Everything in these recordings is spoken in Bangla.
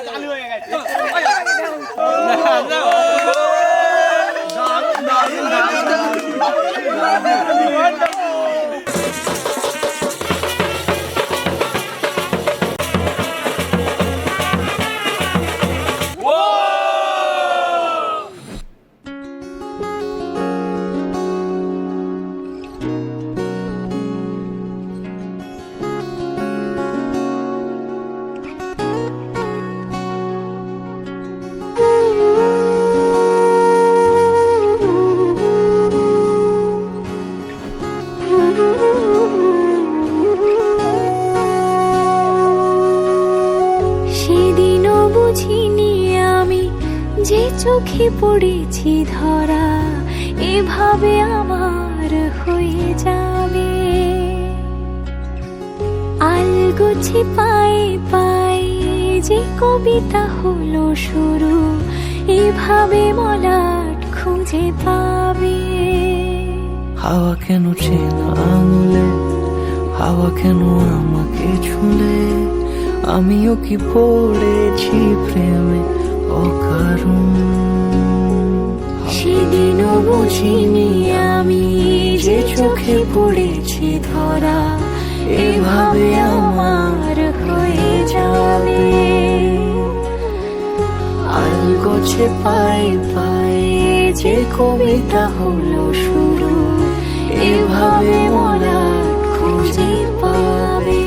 চালু হয়ে গেছে। সেদিনও বুঝিনি আমি যে চোখে পড়েছি ধরা এভাবে আমার হয়ে যাবে। আলগোছে পায়ে পায়ে যে কবিতা হলো শুরু এভাবে মলাট খুঁজে পাবে। হাওয়া কেন চেনা আঙুলে, হাওয়া কেন আমাকে ছুলে, আমিও কি পড়েছি প্রেমে অকারণ। সেদিনও বুঝিনি আমি যে চোখে পড়েছি ধরা এভাবে আমার হয়ে যাবে। আলগোছে পায়ে পায়ে যে কবিতা হলো শুরু এভাবে মলাট খুঁজে পাবে।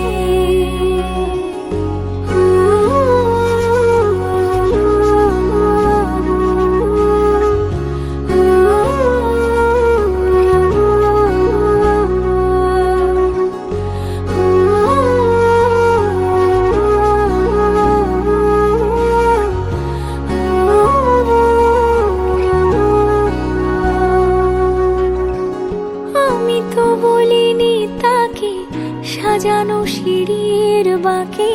আমি তো বলিনি তাকে সাজানো সিঁড়ির বাঁকে,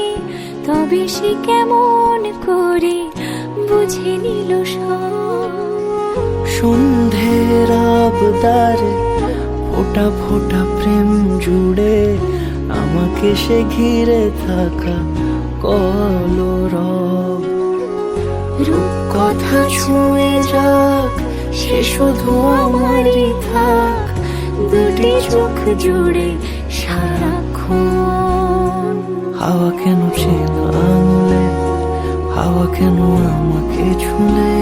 তবে সে কেমন করে বুঝে নিল সব। সন্ধ্যের আবদারে ফোটা ফোটা প্রেম জুড়ে আমাকে সে ঘিরে থাকা কলরব। রূপকথা ছুঁয়ে যাক সে শুধু আমারই থাক, দুটি চোখ জুড়ে সারাক্ষণ। হাওয়া কেন চেনা আঙুলে, হাওয়া কেন আমাকে ছুলে,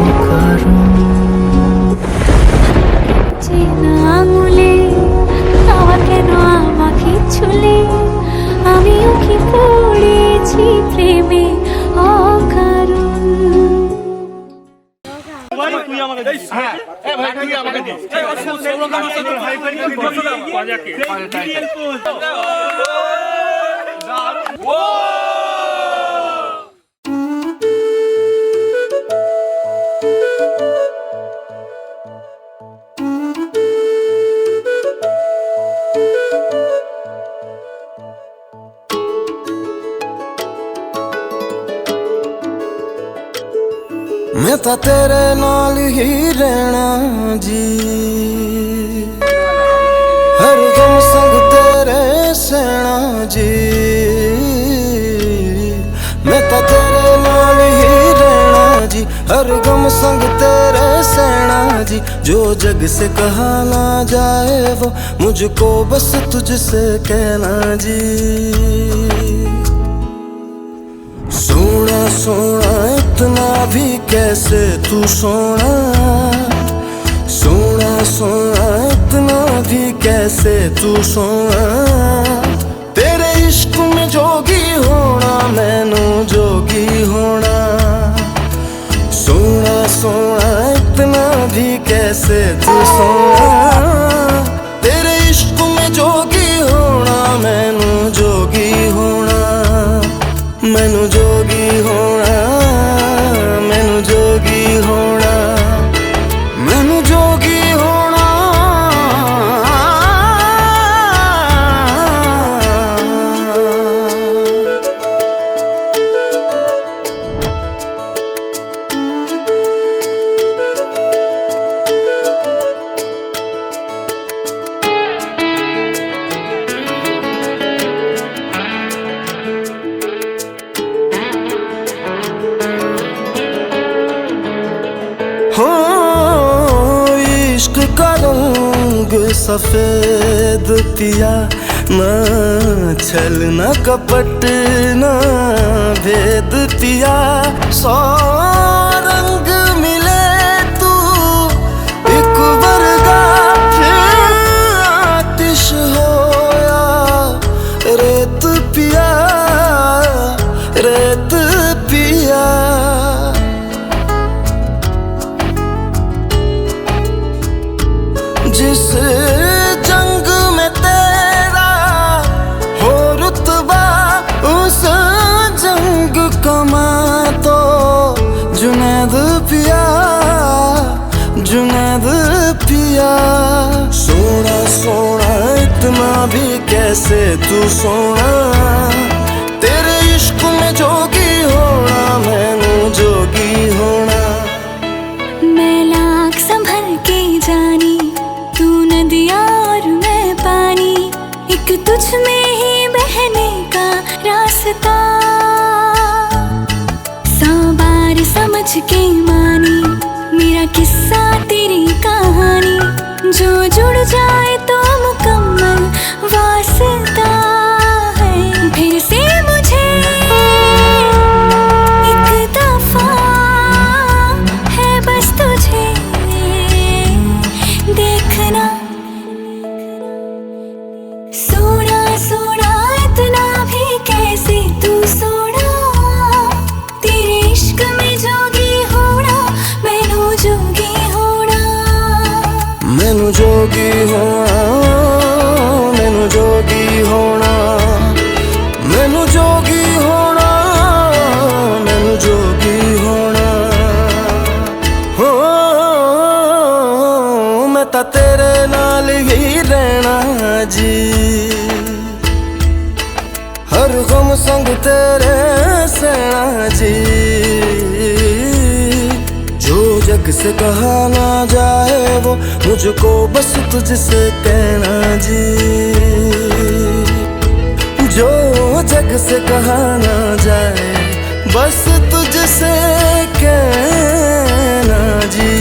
অকারণ। চেনা আঙুলে হাওয়া কেন আমাকে ছুলে, আমিও কি পড়েছি প্রেমে অকারণ। তুই আমাকে দিস। হ্যাঁ এ ভাই তুই আমাকে দিস। मैं तो तेरे नाल ही रहना जी, हर दम संग तेरे सहना जी। मैं तो तेरे नाल ही रहना जी, हर गम संग तेरे सहना जी। जो जग से कहा ना जाए वो मुझको बस तुझसे कहना जी। सोना सोना इतना भी कैसे तू सोना, सोना सोना इतना भी कैसे तू सोना। तेरे इश्क में जोगी होना मैनू जोगी होना। सोना सोना इतना भी कैसे तू सोना। तेरे इश्क में जोगी होना मैनू जोगी होना। मैनू जोगी होना, मैनू जोगी होना, मैनू जोगी होना। सफेद पिया, ना छल ना कपट ना भेद पिया। 100 रंग मिले तू एक वर्गा, फिर आतिश होया रेत पिया, रेत पिया। जिस जंग में तेरा हो रुतबा, उस जंग कमा तो जुनैद पिया, जुनैद पिया। सोना सोना इतना भी कैसे तू सोना, तेरे इश्क में जोगी होना, मैनू जोगी होना। मैं लाख संभल के जानी, तू नदिया और मैं पानी, एक तुझ में ही बहने का रास्ता। 100 बार समझ के मानी मेरा किस्सा तेरी कहानी, जो जुड़ जाए तो मुकम्मल वास्ता है। फिर से मुझे एक दफा है बस तुझे देखना। सोना सोना इतना भी कैसे तू सोना, तेरे इश्क में जोगी होना, मैनू जोगी होना। मैनू जोगी होना, मैनू जोगी होना, मैनू जोगी होना, मैनू जोगी होना। हो मैं तां तेरे नाल ही रहना जी, हर गम संग तेरे सहना जी। जो जग से कहा ना जाए वो मुझको बस तुझसे कहना जी, जो जग से कहा ना जाए बस तुझसे कहना जी।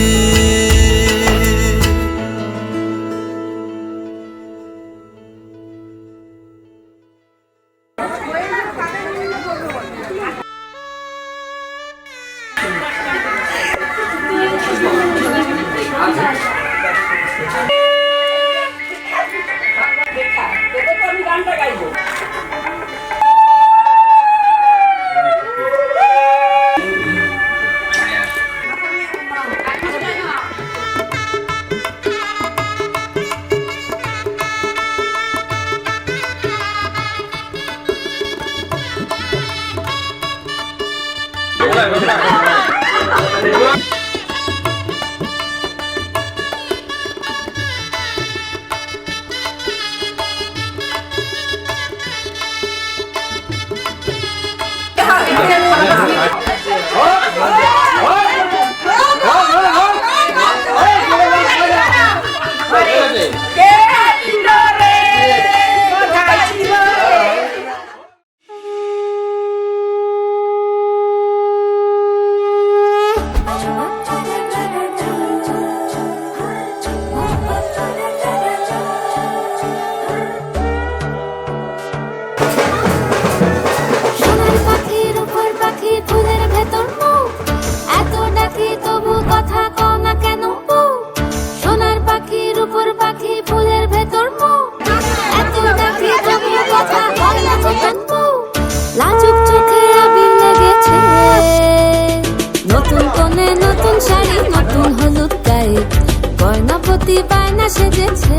সেজেছে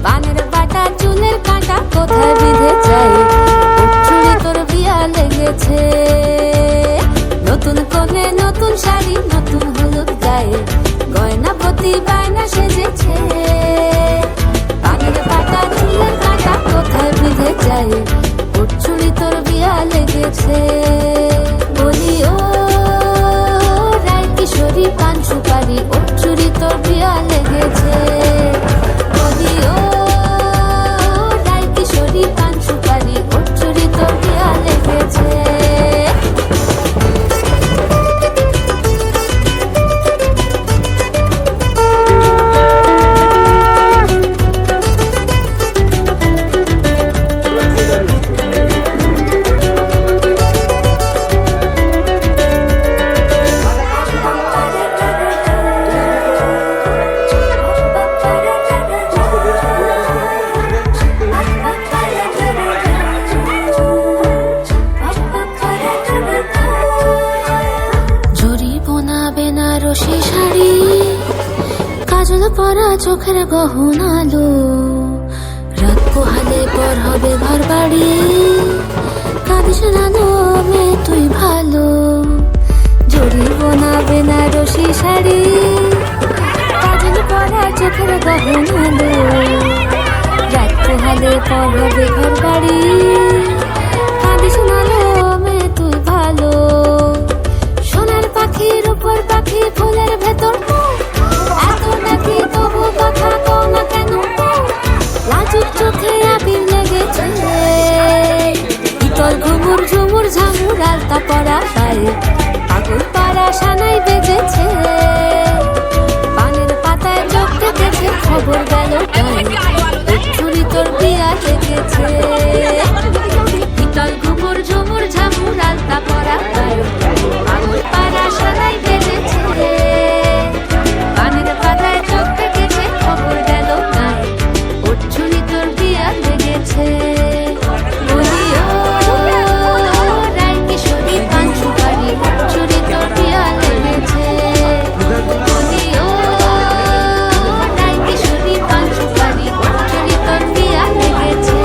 পানের বাটা চুলের কাঁটা কোথায় বিঁধে যায় চুড়ি তোর বিয়া লেগেছে নতুন কোণে নতুন শাড়ি নতুন হলুদ গায়ে গয়না প্রতি বায়না সেজেছে পানের বাটা চুলের কাঁটা কোথায় বিঁধে যায় চুড়ি তোর বিয়া লেগেছে বলি ও রায় কিশোরী পান সুপারি ওর চুড়ি তোর বিয়া লেগেছে বলি ও রায় কিশোরী পান সুপারি ওর চুড়ি তোর বিয়া লেগেছে চোখের গহনালো, রাত পোহালে পর হবে ঘর বাড়ি। কাঁদিস না মে তুই ভালো, জড়িব না বেনারসি শাড়ি। কাজল পরা চোখের গহনালো, রাত পোহালে পর হবে ঘর বাড়ি। কাঁদিস না মে তুই ভালো, সোনার পাখির উপর পাখি ফুলের ভেতর এত নাকি তবু কথা কও না কেন? লাজুক চোখে আবির লেগেছে, ইতল ঘুমুর ঝুমুর ঝামুর আলতা পরা গায়ে, পাগল পাড়া সানাই বেজেছে। পানের পাতায় লোক দেখেছে, খবর গেল ছুরি তোর বিয়া লেগেছে। ইতল ঘুমুর ঝুমুর ঝামুর আলতা পরা গায়ে, পাগল পাড়া সানাই বেজেছে। পানের পাতায় চোখ দেখেছে, খবর গেল ছুরি তোর বিয়া লেগেছে। বলিও রায় কিশোরী পান সুপারি, ছুরি তোর বিয়া লেগেছে। বলিও রায় কিশোরী পান সুপারি, ছুরি তোর বিয়া লেগেছে।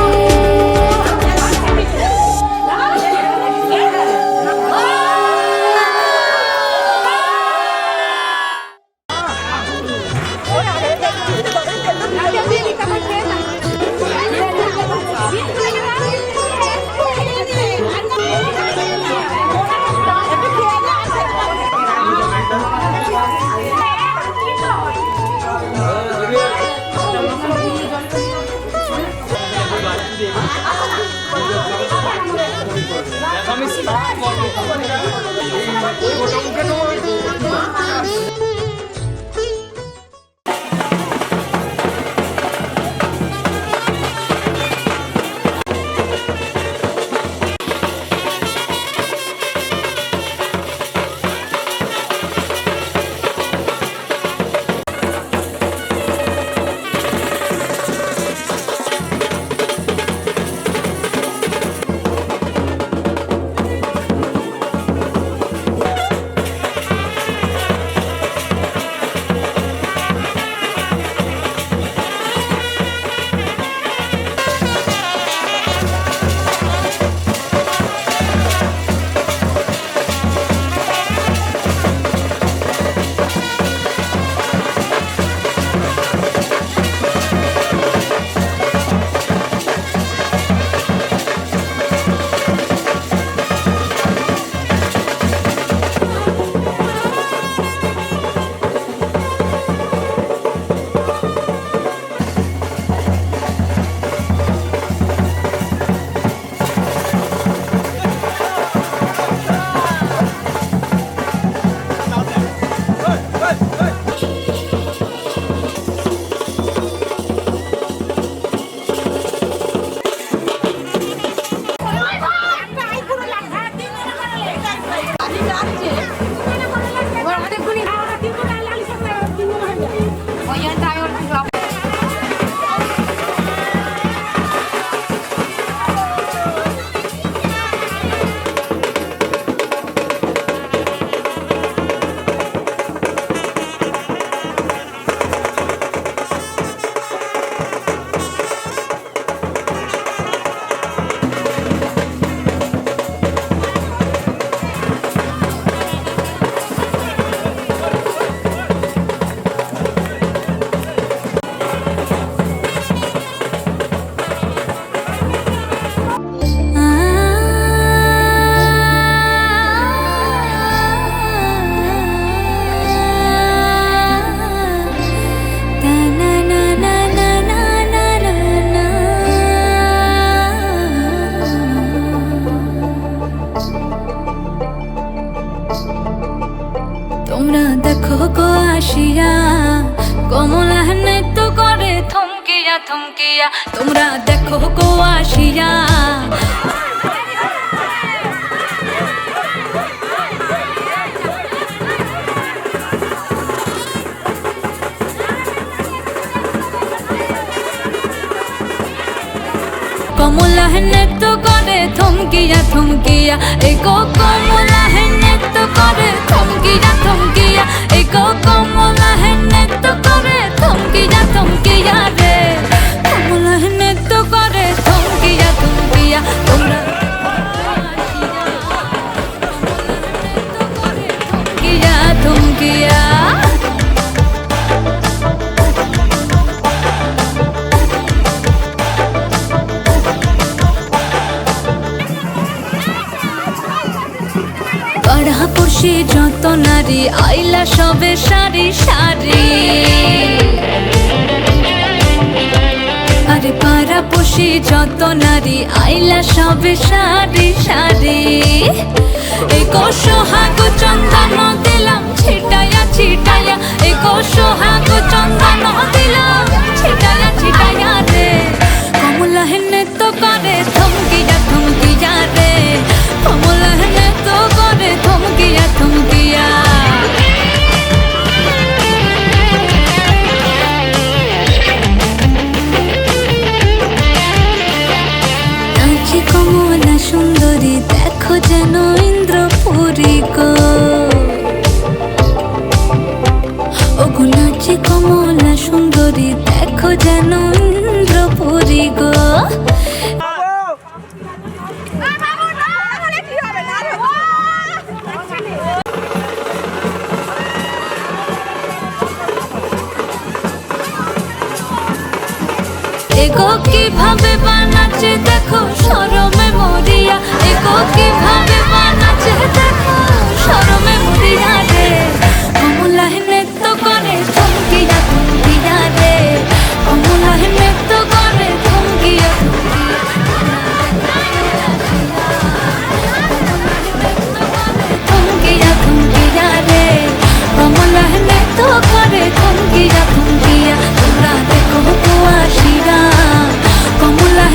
তোমরা দেখো গো আসিয়া, কমলা নৃত্য করে থমকিয়া থমকিয়া। তোমরা দেখো গো আসিয়া, কমলা নৃত্য করে থমকিয়া থমকিয়া। এই গো কমলা নৃত্য করে থমকিয়া থমকিয়া। এই গো কমলা নৃত্য করে থমকিয়া থমকিয়া রে কমলা নৃত্য করে থমকিয়া থমকিয়া তোমরা থমকিয়া থমকিয়া পাড়াপড়শি যত নারী আইলা সবে সারি সারি আরে পাড়াপড়শি যত নারী আইলা সবে সারি সারি এগো সোহাগ চন্দন দিলাম ছিটায়া ছিটায়া এগো সোহাগ চন্দন দিলাম ছিটায়া ছিটায়া রে কমলা নৃত্য করে থমকিয়া থমকিয়া রে কমলা নৃত্য করে থমকিয়া থমকিয়া নাচি কমলা সুন্দরী দেখো যেন ইন্দ্রপুরী গো ওগো নাচি কমলা সুন্দরী দেখো যেন ইন্দ্রপুরী গো এগো কিভাবে বানাচ্ছে দেখো শরমে মরিয়া এগো কিভাবে বানাচ্ছে দেখো শরমে মরিয়া রে কমলা নৃত্য করে থমকিয়া থমকিয়া রে কমলা নৃত্য করে থমকিয়া থমকিয়া থমকিয়া রে কমলা নৃত্য করে থমকিয়া থমকিয়া তোমরা দেখো কুয়াশিরা কমলা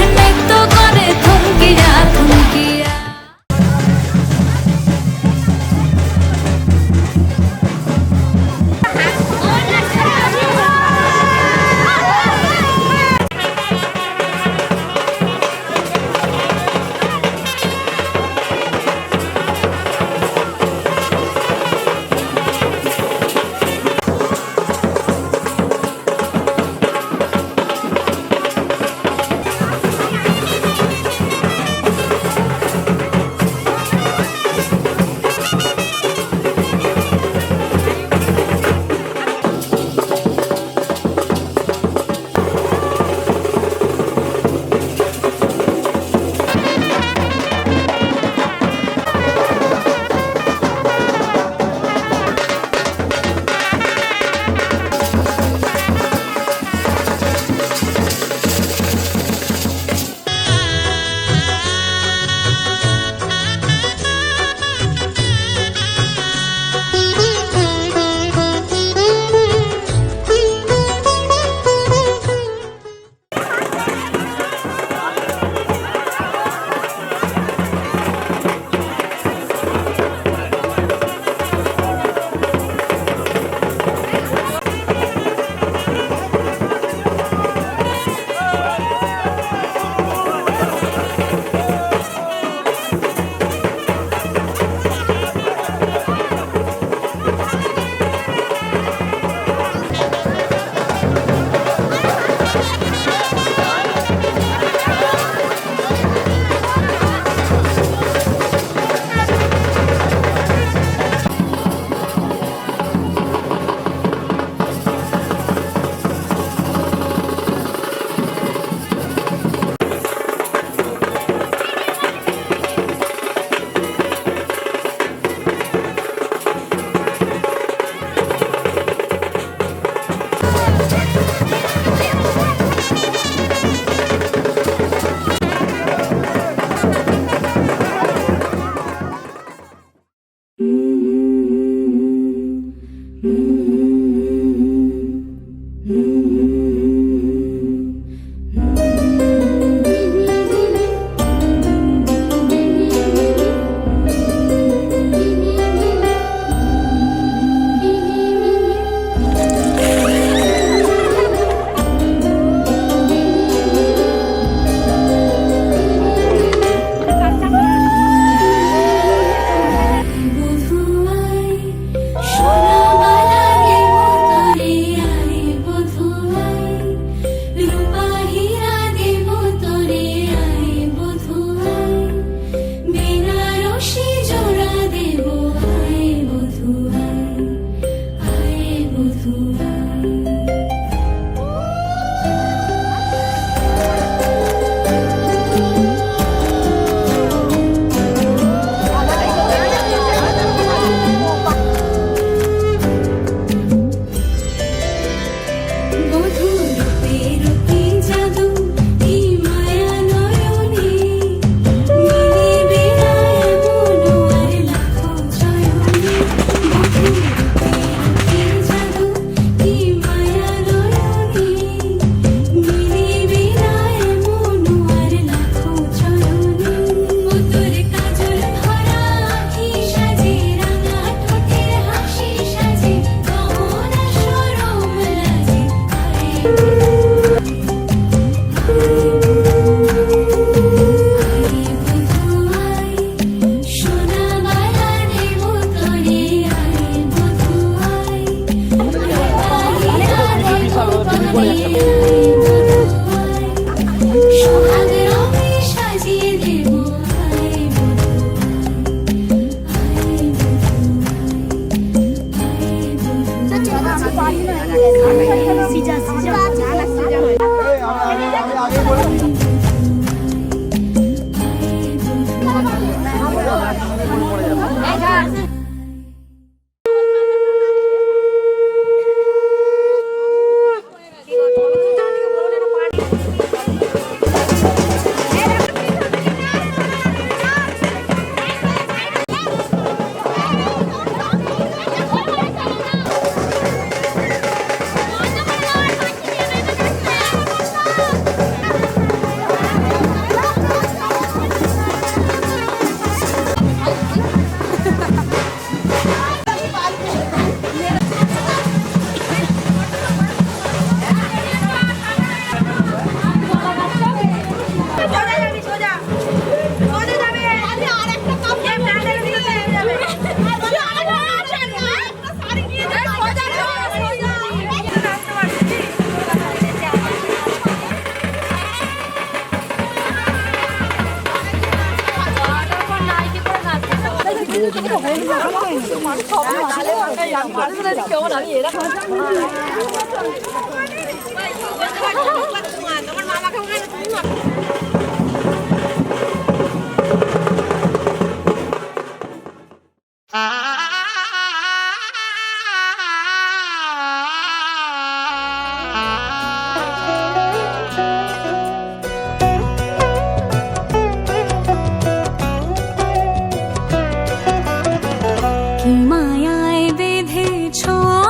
কি মায়ায় বেঁধেছ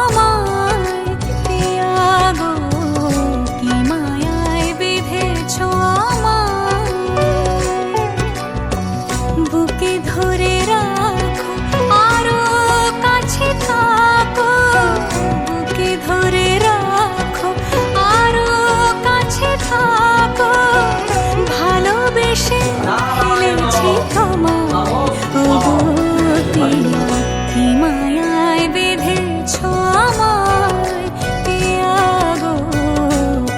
আমায় পিয়া গো, কি মায়ায় বেঁধেছ আমায়, বুকে ধরে রাখো আরো কাছে থাকো, বুকে ধরে রাখো আরো কাছে থাকো, ভালোবেসে ফেলেছি তোমায় ওগো পিয়া, কি মায়ায় বেঁধেছ আমায় পিয়া গো,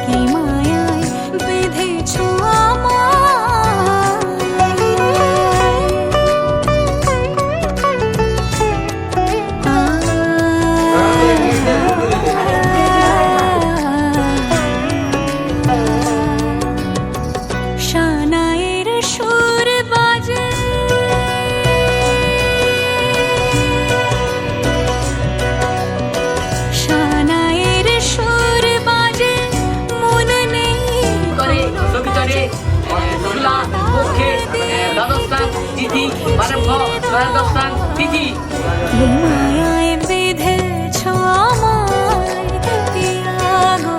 কি মায়ায় বেঁধেছ আমায়। শানায়ের সুর বাজে, শানায়ের সুর বাজে, মন নেই কি মায়ায় বেঁধেছ আমায় পিয়া গো,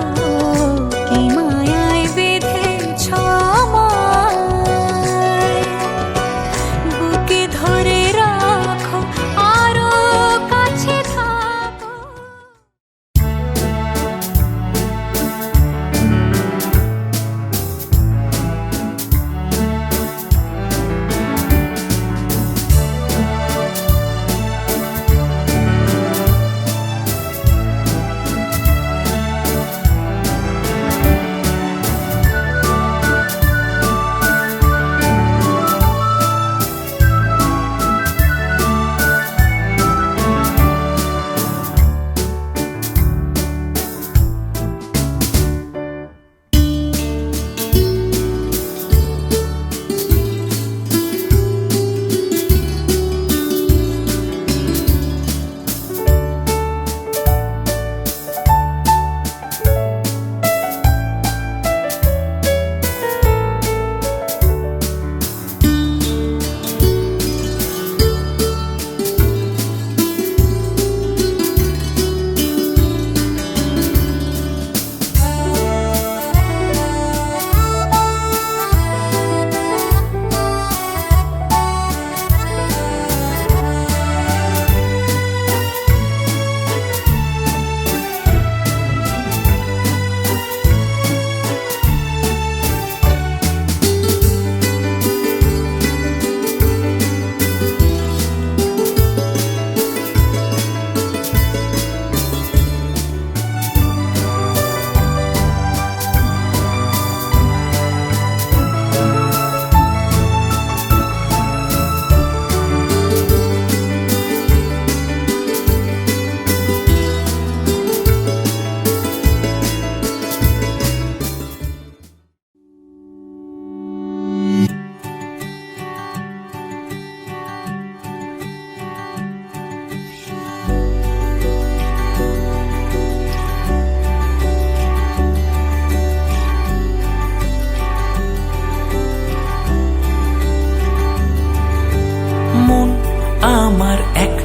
কি মায়ায় বেঁধেছ আমায়, বুকে ধরে রাখো আরো কাছে থাকো।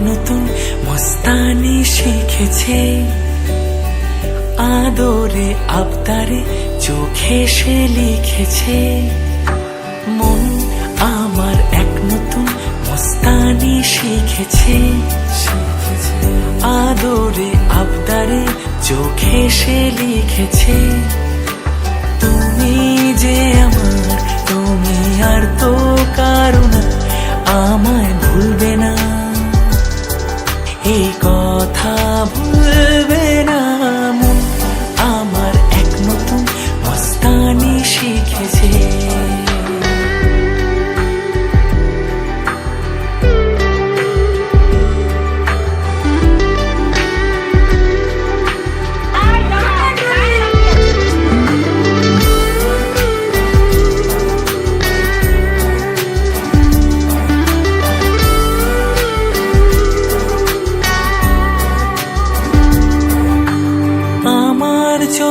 নতুন মস্তানি শিখেছে, আদরে আবদারে চোখে সে লিখেছে। মন আমার এক নতুন মস্তানি শিখেছে, আদরে আবদারে চোখে সে লিখেছে। তুমি যে আমার, তুমি আর তো কারো না, আমায় ভুলবে না, এই কথা ভুলবে না। মন আমার এক নতুন মস্তানি শিখেছে।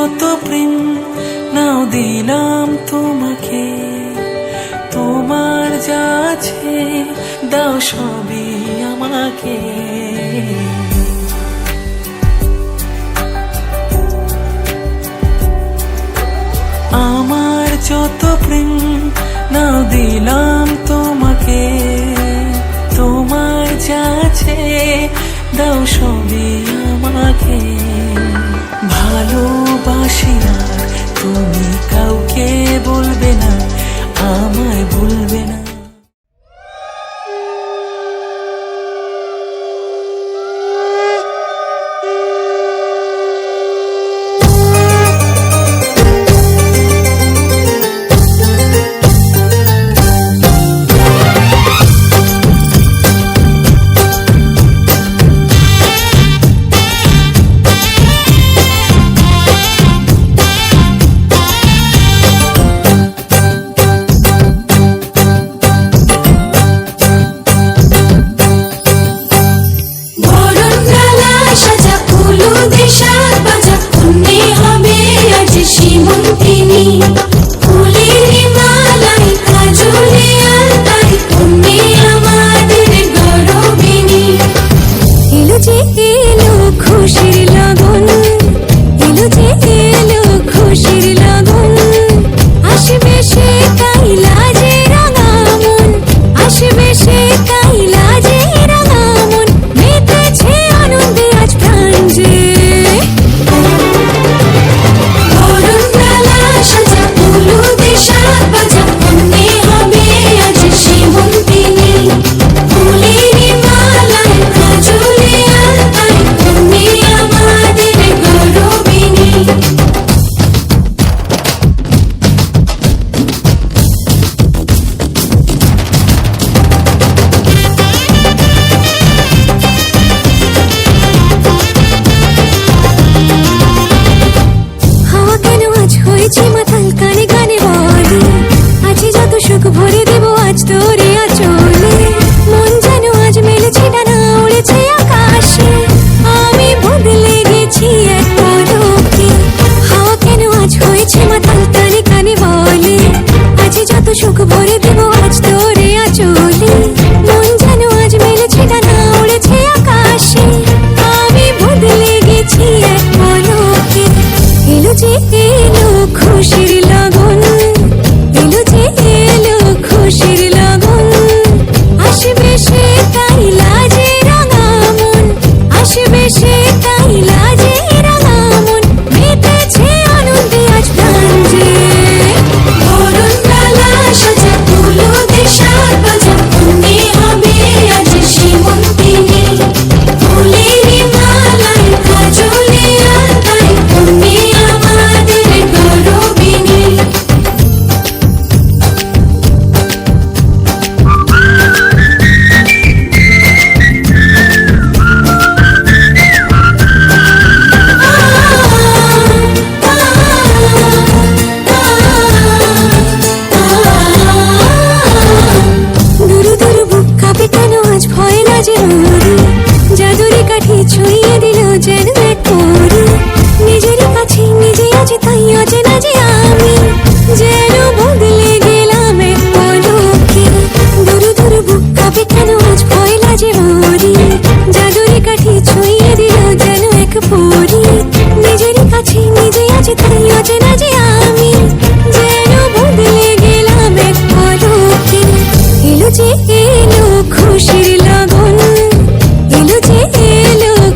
যত প্রেম নাও দিলাম তোমাকে, তোমার যা আছে দাও সবই আমাকে। আমার যত প্রেম নাও দিলাম তোমাকে, তোমার যা আছে দাও সবই আমাকে। ভালোবাসি আর তুমি কাউকে বলবে না, আমায় ভুলবে না।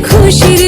খুশির